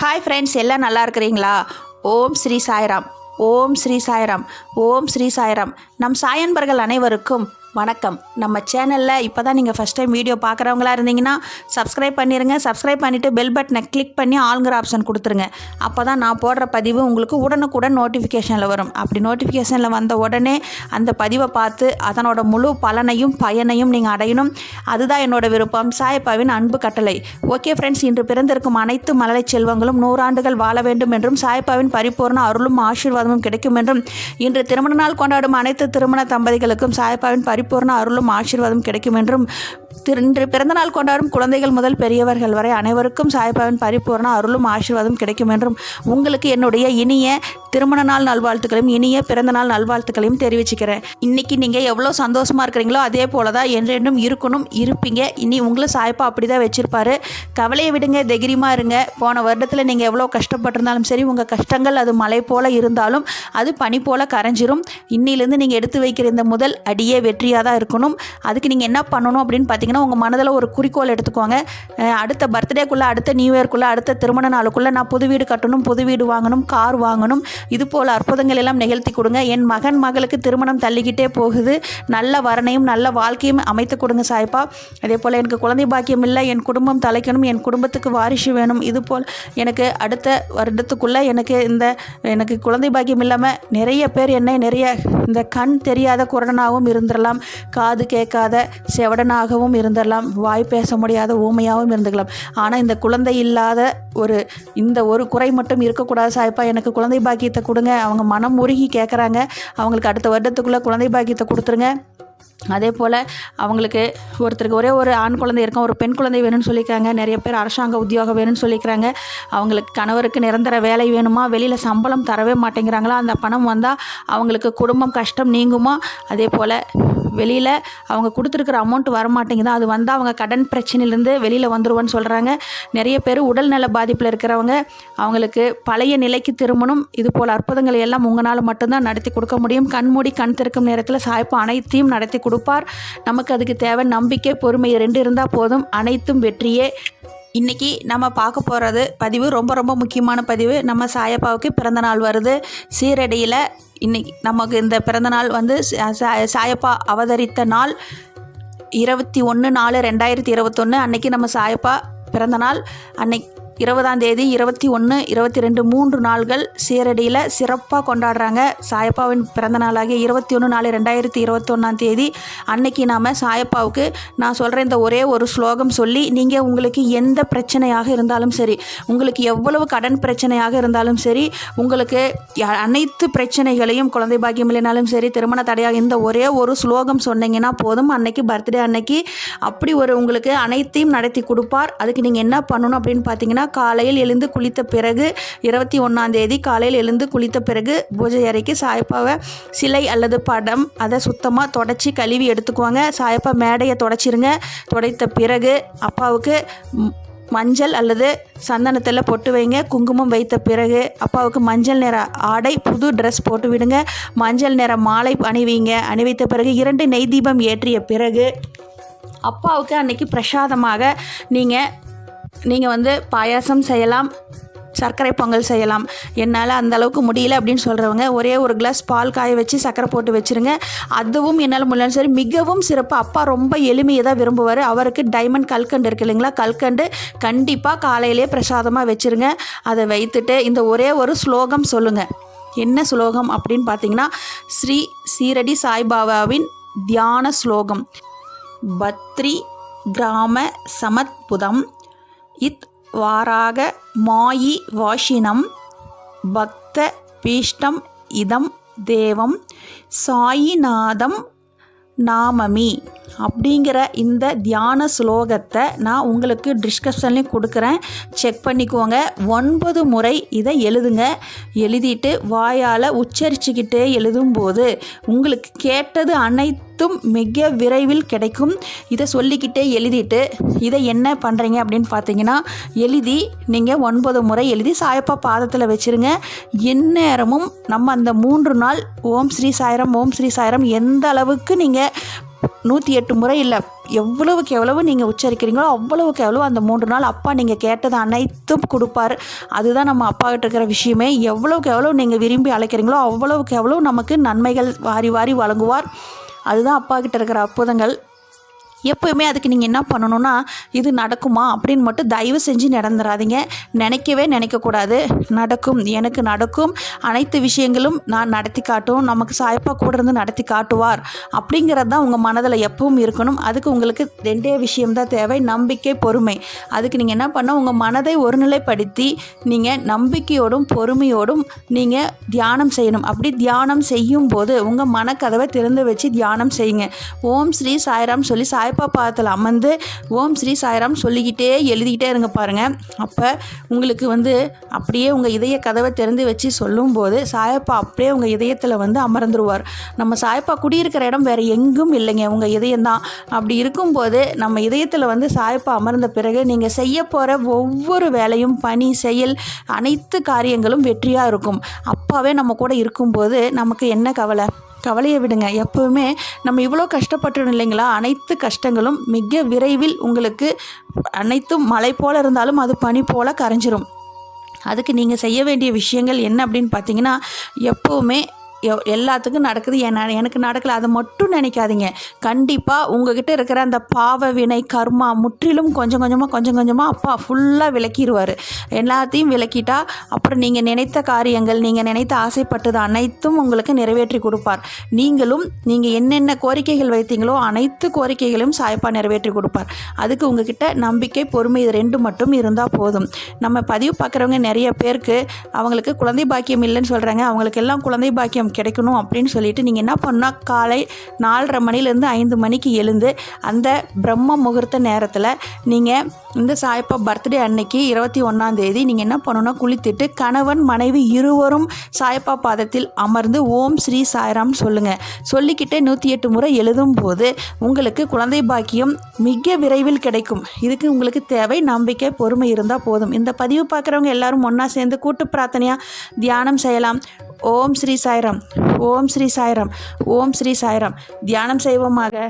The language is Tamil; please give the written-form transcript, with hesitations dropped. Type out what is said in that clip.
ஹாய் ஃப்ரெண்ட்ஸ், எல்லாம் நல்லா இருக்கிறீங்களா? ஓம் ஸ்ரீ சாய்ராம், ஓம் ஸ்ரீ சாய்ராம், ஓம் ஸ்ரீ சாய்ராம். நம் சாயன்பர்கள் அனைவருக்கும் வணக்கம். நம்ம சேனலில் இப்போ தான் நீங்கள் ஃபஸ்ட் டைம் வீடியோ பார்க்குறவங்களா இருந்தீங்கன்னா சப்ஸ்கிரைப் பண்ணிடுங்க. சப்ஸ்கிரைப் பண்ணிவிட்டு பெல் பட்டனை கிளிக் பண்ணி ஆளுங்கிற ஆப்ஷன் கொடுத்துருங்க. அப்போ தான் நான் போடுற பதிவு உங்களுக்கு உடனுக்குடன் நோட்டிஃபிகேஷனில் வரும். அப்படி நோட்டிஃபிகேஷனில் வந்த உடனே அந்த பதிவை பார்த்து அதனோட முழு பலனையும் பயனையும் நீங்கள் அடையணும். அதுதான் என்னோட விருப்பம். சாயப்பாவின் அன்பு கட்டளை. ஓகே ஃப்ரெண்ட்ஸ், இன்று பிறந்திருக்கும் அனைத்து மழலை செல்வங்களும் 100 ஆண்டுகள் வாழ வேண்டும் என்றும் சாயப்பாவின் பரிபூர்ண அருளும் ஆசீர்வாதமும் கிடைக்கும் என்றும், இன்று திருமண நாள் கொண்டாடும் அனைத்து திருமண தம்பதிகளுக்கும் சாயப்பாவின் பரிபூர்ண அருளும் ஆசீர்வாதம் கிடைக்கும் என்றும், இன்று பிறந்தநாள் கொண்டாடும் குழந்தைகள் முதல் பெரியவர்கள் வரை அனைவருக்கும் சாயப்பாவின் பரிபூர்ண அருளும் ஆசீர்வாதம் கிடைக்கும் என்றும் உங்களுக்கு என்னுடைய இனிய திருமண நாள் நல்வாழ்த்துக்களையும் இனிய பிறந்தநாள் நல்வாழ்த்துக்களையும் தெரிவிச்சுக்கிறேன். இன்றைக்கி நீங்கள் எவ்வளோ சந்தோஷமாக இருக்கிறீங்களோ அதே போல தான் என்றென்றும் இருக்கணும், இருப்பீங்க. இனி உங்களை சாயப்பா அப்படி தான் வச்சுருப்பாரு. கவலையை விடுங்க, தைரியமாக இருங்க. போன வருடத்தில் நீங்கள் எவ்வளோ கஷ்டப்பட்டிருந்தாலும் சரி, உங்கள் கஷ்டங்கள் அது மலை போல் இருந்தாலும் அது பனி போல் கரைஞ்சிரும். இன்னிலேருந்து நீங்கள் எடுத்து வைக்கிற இந்த முதல் அடியே வெற்றியாக தான் இருக்கணும். அதுக்கு நீங்கள் என்ன பண்ணணும் அப்படின்னு பார்த்தீங்கன்னா, உங்கள் மனதில் ஒரு குறிக்கோள் எடுத்துக்கோங்க. அடுத்த பர்த்டேக்குள்ளே, அடுத்த நியூ இயர்க்குள்ளே, அடுத்த திருமண நாளுக்குள்ளே நான் புது வீடு கட்டணும், புது வீடு வாங்கணும், கார் வாங்கணும், இது போல் அற்புதங்கள் எல்லாம் நிகழ்த்தி கொடுங்க. என் மகன் மகளுக்கு திருமணம் தள்ளிக்கிட்டே போகுது, நல்ல வரனையும் நல்ல வாழ்க்கையும் அமைத்து கொடுங்க சாய்ப்பா. அதே போல் எனக்கு குழந்தை பாக்கியம் இல்லை, என் குடும்பம் தலைக்கணும், என் குடும்பத்துக்கு வாரிசு வேணும். இது போல் எனக்கு அடுத்த வருடத்துக்குள்ளே எனக்கு குழந்தை பாக்கியம் இல்லாமல் நிறைய பேர் நிறைய இந்த கண் தெரியாத குருடனாகவும் இருந்துடலாம், காது கேட்காத செவடனாகவும் இருந்துடலாம், வாய் பேச முடியாத ஊமையாகவும் இருந்துக்கலாம். ஆனால் இந்த குழந்தை இல்லாத இந்த ஒரு குறை மட்டும் இருக்கக்கூடாது சாய்ப்பா. எனக்கு குழந்தை பாக்கியத்தை கொடுங்க. அவங்க மனம் உருகி கேட்குறாங்க. அவங்களுக்கு அடுத்த வருடத்துக்குள்ளே குழந்தை பாக்கியத்தை கொடுத்துருங்க. அதே போல் அவங்களுக்கு ஒருத்தருக்கு ஒரே ஒரு ஆண் குழந்தை இருக்கும், ஒரு பெண் குழந்தை வேணும்னு சொல்லிக்கிறாங்க. நிறைய பேர் அரசாங்க உத்தியோகம் வேணும்னு சொல்லிக்கிறாங்க. அவங்களுக்கு கணவருக்கு நிரந்தர வேலை வேணுமா, வெளியில் சம்பளம் தரவே மாட்டேங்கிறாங்களா, அந்த பணம் வந்தால் அவங்களுக்கு குடும்பம் கஷ்டம் நீங்குமா. அதே போல் வெளியில் அவங்க கொடுத்துருக்குற அமௌண்ட் வரமாட்டேங்குதா, அது வந்தால் அவங்க கடன் பிரச்சனையிலேருந்து வெளியில் வந்துடுவோன்னு சொல்கிறாங்க. நிறைய பேர் உடல்நல பாதிப்பில் இருக்கிறவங்க, அவங்களுக்கு பழைய நிலைக்கு திரும்பணும். இது போல் அற்புதங்களை எல்லாம் உங்களால் மட்டும்தான் நடத்தி கொடுக்க முடியும். கண்மூடி கண் திறக்கும் நேரத்தில் சாய்ப்பு அனைத்தையும் நடத்தி கொடுப்பார். நமக்கு அதுக்கு தேவை நம்பிக்கை, பொறுமை 2 இருந்தால் போதும். அனைத்தும் வெற்றியே. இன்றைக்கி நம்ம பார்க்க போகிறது பதிவு ரொம்ப ரொம்ப முக்கியமான பதிவு. நம்ம சாயப்பாவுக்கு பிறந்தநாள் வருது. சீரடியில் இன்றைக்கி நமக்கு இந்த பிறந்தநாள் சாயப்பா அவதரித்த நாள் 21/4/2021 அன்றைக்கி நம்ம சாயப்பா பிறந்தநாள். அன்னைக்கு 20ஆம் தேதி, 21, 22 3 நாள்கள் சீரடியில் சிறப்பாக கொண்டாடுறாங்க. சாயப்பாவின் பிறந்த நாளாகிய 21/4/2021 தேதி அன்னைக்கு நாம் சாயப்பாவுக்கு நான் சொல்கிற இந்த ஒரே ஒரு ஸ்லோகம் சொல்லி, நீங்கள் உங்களுக்கு எந்த பிரச்சனையாக இருந்தாலும் சரி, உங்களுக்கு எவ்வளவு கடன் பிரச்சனையாக இருந்தாலும் சரி, உங்களுக்கு அனைத்து பிரச்சனைகளையும், குழந்தை பாக்கியம் இல்லைனாலும் சரி, திருமண தடையாக, இந்த ஒரே ஒரு ஸ்லோகம் சொன்னீங்கன்னா போதும். அன்னைக்கு பர்த்டே அன்னைக்கு அப்படி உங்களுக்கு அனைத்தையும் நடத்தி கொடுப்பார். அதுக்கு நீங்கள் என்ன பண்ணணும் அப்படின்னு பார்த்தீங்கன்னா, காலையில் எழுந்து குளித்த பிறகு 21ஆம் தேதி காலையில் எழுந்து குளித்த பிறகு பூஜை அறைக்கு சாயப்பாவை சிலை அல்லது படம் அதை சுத்தமாக தொடச்சி கழுவி எடுத்துக்குவாங்க. சாயப்பா மேடையை தொடச்சிருங்க. துடைத்த பிறகு அப்பாவுக்கு மஞ்சள் அல்லது சந்தனத்தில் பொட்டு வைங்க. குங்குமம் வைத்த பிறகு அப்பாவுக்கு மஞ்சள் நிற ஆடை, புது ட்ரெஸ் போட்டு விடுங்க. மஞ்சள் நிற மாலை அணிவித்த பிறகு 2 நெய் தீபம் ஏற்றிய பிறகு அப்பாவுக்கு அன்னைக்கு பிரசாதமாக நீங்கள் பாயாசம் செய்யலாம், சர்க்கரை பொங்கல் செய்யலாம். என்னால் அந்த அளவுக்கு முடியல அப்படின்னு சொல்கிறவங்க ஒரே ஒரு கிளாஸ் பால் காய வச்சு சர்க்கரை போட்டு வச்சுருங்க. அதுவும் என்னால் முடியலன்னு சரி, மிகவும் சிறப்பு. அப்பா ரொம்ப எளிமையை தான் விரும்புவார். அவருக்கு டைமண்ட் கல்கண்டு இருக்குது இல்லைங்களா, கல்கண்டு கண்டிப்பாக காலையிலே பிரசாதமாக வச்சுருங்க. அதை வைத்துட்டு இந்த ஒரே ஒரு ஸ்லோகம் சொல்லுங்கள். என்ன ஸ்லோகம் அப்படின்னு பார்த்தீங்கன்னா, ஸ்ரீ சீரடி சாய்பாபாவின் தியான ஸ்லோகம். பத்ரி கிராம சமத்புதம் இத் வாராக மாயி வாஷினம் பக்த பீஷ்டம் இதம் தேவம் சாயிநாதம் நாமமி அப்படிங்கிற இந்த தியான ஸ்லோகத்தை நான் உங்களுக்கு டிஸ்கஷன்லேயும் கொடுக்குறேன். செக் பண்ணிக்கோங்க. 9 முறை இதை எழுதுங்க. எழுதிட்டு வாயால் உச்சரிச்சுக்கிட்டே எழுதும்போது உங்களுக்கு கேட்டது அனைத்தும் மிக விரைவில் கிடைக்கும். இதை சொல்லிக்கிட்டே எழுதிட்டு இதை என்ன பண்ணுறீங்க அப்படின்னு பார்த்தீங்கன்னா, எழுதி நீங்கள் 9 முறை எழுதி சாயப்பா பாதத்தில் வச்சுருங்க. எந்நேரமும் நம்ம அந்த 3 நாள் ஓம் ஸ்ரீ சாய்ராம், ஓம் ஸ்ரீ சாய்ராம் எந்த அளவுக்கு நீங்கள் 108 முறை இல்லை, எவ்வளவுக்கு எவ்வளவு நீங்கள் உச்சரிக்கிறீங்களோ அவ்வளவுக்கு எவ்வளோ அந்த 3 நாள் அப்பா நீங்கள் கேட்டது அனைத்தும் கொடுப்பார். அதுதான் நம்ம அப்பா கிட்ட இருக்கிற விஷயமே. எவ்வளவுக்கு எவ்வளோ நீங்கள் விரும்பி அழைக்கிறீங்களோ அவ்வளவுக்கு எவ்வளோ நமக்கு நன்மைகள் வாரி வாரி வழங்குவார். அதுதான் அப்பா கிட்ட இருக்கிற அற்புதங்கள். எப்போயுமே அதுக்கு நீங்கள் என்ன பண்ணணும்னா, இது நடக்குமா அப்படின்னு மட்டும் தயவு செஞ்சு நடந்துடாதீங்க. நினைக்கவே நினைக்கக்கூடாது. நடக்கும், எனக்கு நடக்கும், அனைத்து விஷயங்களும் நான் நடத்தி காட்டும், நமக்கு சாயப்பா கூட இருந்து நடத்தி காட்டுவார் அப்படிங்கிறது தான் உங்கள் மனதில் எப்பவும் இருக்கணும். அதுக்கு உங்களுக்கு 2 விஷயம்தான் தேவை, நம்பிக்கை, பொறுமை. அதுக்கு நீங்கள் என்ன பண்ணணும், உங்கள் மனதை ஒருநிலைப்படுத்தி நீங்கள் நம்பிக்கையோடும் பொறுமையோடும் நீங்கள் தியானம் செய்யணும். அப்படி தியானம் செய்யும் போது உங்கள் மனக்கதவை திறந்து வச்சு தியானம் செய்யுங்க. ஓம் ஸ்ரீ சாய்ராம் சொல்லி சாய்ப்பா பாதத்தில் அமர்ந்து ஓம் ஸ்ரீ சாய்ராம் சொல்லிக்கிட்டே எழுதிக்கிட்டே இருங்க பாருங்கள். அப்போ உங்களுக்கு அப்படியே உங்கள் இதய கதவை திறந்து வச்சு சொல்லும்போது சாயப்பா அப்படியே உங்கள் இதயத்தில் அமர்ந்துருவார். நம்ம சாயப்பா குடியிருக்கிற இடம் வேறு எங்கும் இல்லைங்க, உங்கள் இதயம்தான். அப்படி இருக்கும்போது நம்ம இதயத்தில் சாயப்பா அமர்ந்த பிறகு நீங்கள் செய்ய போகிற ஒவ்வொரு வேலையும், பணி, செயல், அனைத்து காரியங்களும் வெற்றியாக இருக்கும். அப்பாவே நம்ம கூட இருக்கும்போது நமக்கு என்ன கவலை? கவலையை விடுங்க. எப்போவுமே நம்ம இவ்வளோ கஷ்டப்பட்டோம் இல்லைங்களா, அனைத்து கஷ்டங்களும் மிக விரைவில் உங்களுக்கு அனைத்தும் மழை போல் இருந்தாலும் அது பனி போல் கரைஞ்சிரும். அதுக்கு நீங்கள் செய்ய வேண்டிய விஷயங்கள் என்ன அப்படின்னு பார்த்தீங்கன்னா, எப்போவுமே எல்லாத்துக்கும் நடக்குது, எனக்கு நடக்கலை அதை மட்டும் நினைக்காதீங்க. கண்டிப்பாக உங்ககிட்ட இருக்கிற அந்த பாவ வினை கர்மா முற்றிலும் கொஞ்சம் கொஞ்சமாக அப்பா ஃபுல்லாக விளக்கிடுவார். எல்லாத்தையும் விளக்கிட்டா அப்புறம் நீங்கள் நினைத்த காரியங்கள், நீங்கள் நினைத்த ஆசைப்பட்டது அனைத்தும் உங்களுக்கு நிறைவேற்றி கொடுப்பார். நீங்கள் என்னென்ன கோரிக்கைகள் வைத்தீங்களோ அனைத்து கோரிக்கைகளையும் சாயப்பா நிறைவேற்றி கொடுப்பார். அதுக்கு உங்ககிட்ட நம்பிக்கை, பொறுமை, இது 2 மட்டும் இருந்தால் போதும். நம்ம பதிவு பார்க்குறவங்க நிறைய பேருக்கு அவங்களுக்கு குழந்தை பாக்கியம் இல்லைன்னு சொல்கிறாங்க. அவங்களுக்கு எல்லாம் குழந்தை பாக்கியம் கிடைக்கணும் அப்படின்னு சொல்லிட்டு நீங்கள் என்ன பண்ணால், காலை 4:30 மணிலேருந்து 5 மணிக்கு எழுந்து அந்த பிரம்ம முகூர்த்த நேரத்தில் நீங்கள் இந்த சாயப்பா பர்த்டே அன்னைக்கு 21ஆம் தேதி நீங்கள் என்ன பண்ணணும்னா, குளித்துட்டு கணவன் மனைவி இருவரும் சாயப்பா பாதத்தில் அமர்ந்து ஓம் ஸ்ரீ சாய்ராம் சொல்லுங்கள். சொல்லிக்கிட்டே 108 முறை எழுதும் போது உங்களுக்கு குழந்தை பாக்கியம் மிக விரைவில் கிடைக்கும். இதுக்கு உங்களுக்கு தேவை நம்பிக்கை, பொறுமை இருந்தால் போதும். இந்த பதிவு பார்க்குறவங்க எல்லாரும் ஒன்றா சேர்ந்து கூட்டு பிரார்த்தனையாக தியானம் செய்யலாம். ஓம் ஸ்ரீ சாய்ராம், ஓம் ஸ்ரீ சாய்ராம், ஓம் ஸ்ரீ சாய்ராம். தியானம் செய்வோமாக.